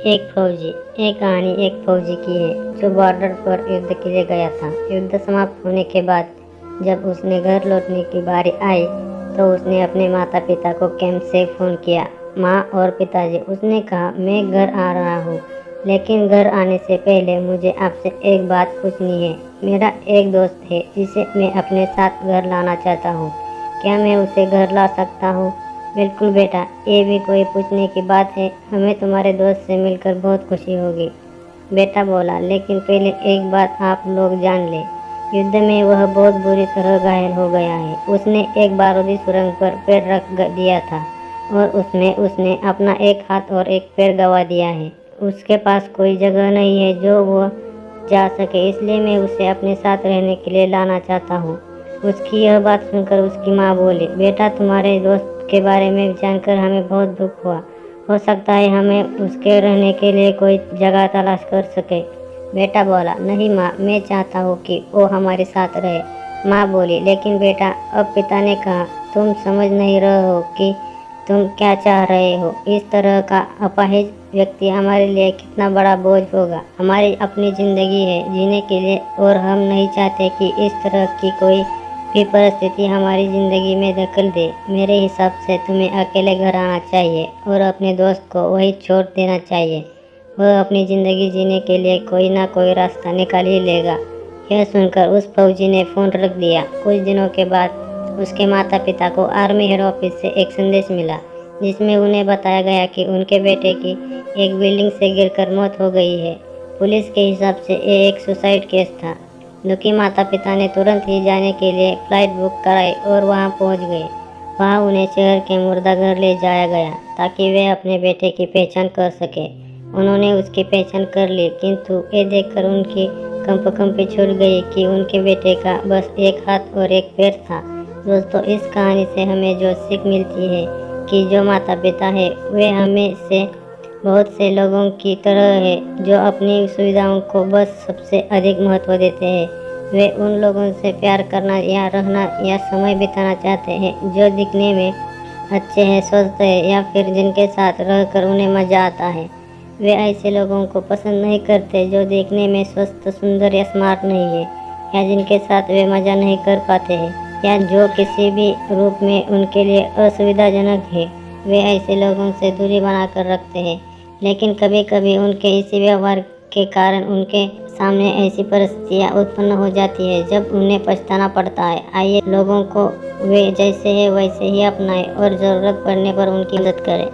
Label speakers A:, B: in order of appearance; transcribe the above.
A: एक कहानी एक फौजी की है जो बॉर्डर पर युद्ध के लिए गया था। युद्ध समाप्त होने के बाद जब उसने घर लौटने की बारी आई तो उसने अपने माता पिता को कैंप से फ़ोन किया। माँ और पिताजी, उसने कहा, मैं घर आ रहा हूँ, लेकिन घर आने से पहले मुझे आपसे एक बात पूछनी है। मेरा एक दोस्त है जिसे मैं अपने साथ घर लाना चाहता हूँ। क्या मैं उसे घर ला सकता हूँ? बिल्कुल बेटा, ये भी कोई पूछने की बात है। हमें तुम्हारे दोस्त से मिलकर बहुत खुशी होगी। बेटा बोला, लेकिन पहले एक बात आप लोग जान लें, युद्ध में वह बहुत बुरी तरह घायल हो गया है। उसने एक बारूदी सुरंग पर पैर रख दिया था और उसमें उसने अपना एक हाथ और एक पैर गंवा दिया है। उसके पास कोई जगह नहीं है जो वो जा सके, इसलिए मैं उसे अपने साथ रहने के लिए लाना चाहता हूँ। उसकी यह बात सुनकर उसकी माँ बोली, बेटा, तुम्हारे दोस्त के बारे में जानकर हमें बहुत दुख हुआ। हो सकता है हमें उसके रहने के लिए कोई जगह तलाश कर सके। बेटा बोला, नहीं माँ, मैं चाहता हूँ कि वो हमारे साथ रहे। माँ बोली, लेकिन बेटा, अब पिता ने कहा, तुम समझ नहीं रहे हो कि तुम क्या चाह रहे हो। इस तरह का अपाहिज व्यक्ति हमारे लिए कितना बड़ा बोझ होगा। हमारी अपनी ज़िंदगी है जीने के लिए और हम नहीं चाहते कि इस तरह की कोई भी परिस्थिति हमारी ज़िंदगी में दखल दे। मेरे हिसाब से तुम्हें अकेले घर आना चाहिए और अपने दोस्त को वहीं छोड़ देना चाहिए। वह अपनी ज़िंदगी जीने के लिए कोई ना कोई रास्ता निकाल ही लेगा। यह सुनकर उस फौजी ने फ़ोन रख दिया। कुछ दिनों के बाद उसके माता पिता को आर्मी हेड ऑफिस से एक संदेश मिला जिसमें उन्हें बताया गया कि उनके बेटे की एक बिल्डिंग से गिरकर मौत हो गई है। पुलिस के हिसाब से ये एक सुसाइड केस था। दुखी माता पिता ने तुरंत ही जाने के लिए फ्लाइट बुक कराई और वहां पहुंच गए। वहां उन्हें शहर के मुर्दा घर ले जाया गया ताकि वे अपने बेटे की पहचान कर सके। उन्होंने उसकी पहचान कर ली, किंतु ये देखकर उनकी कंपी छूट गई कि उनके बेटे का बस एक हाथ और एक पैर था। दोस्तों, इस कहानी से हमें जो सीख मिलती है कि जो माता पिता है वे हमें से बहुत से लोगों की तरह है जो अपनी सुविधाओं को बस सबसे अधिक महत्व देते हैं। वे उन लोगों से प्यार करना या रहना या समय बिताना चाहते हैं जो दिखने में अच्छे हैं, स्वस्थ हैं या फिर जिनके साथ रहकर उन्हें मज़ा आता है। वे ऐसे लोगों को पसंद नहीं करते जो देखने में स्वस्थ, सुंदर या स्मार्ट नहीं है, या जिनके साथ वे मज़ा नहीं कर पाते हैं, या जो किसी भी रूप में उनके लिए असुविधाजनक है। वे ऐसे लोगों से दूरी बनाकर रखते हैं, लेकिन कभी कभी उनके इसी व्यवहार के कारण उनके सामने ऐसी परिस्थितियाँ उत्पन्न हो जाती है जब उन्हें पछताना पड़ता है। आइए लोगों को वे जैसे हैं वैसे ही अपनाएं और ज़रूरत पड़ने पर उनकी मदद करें।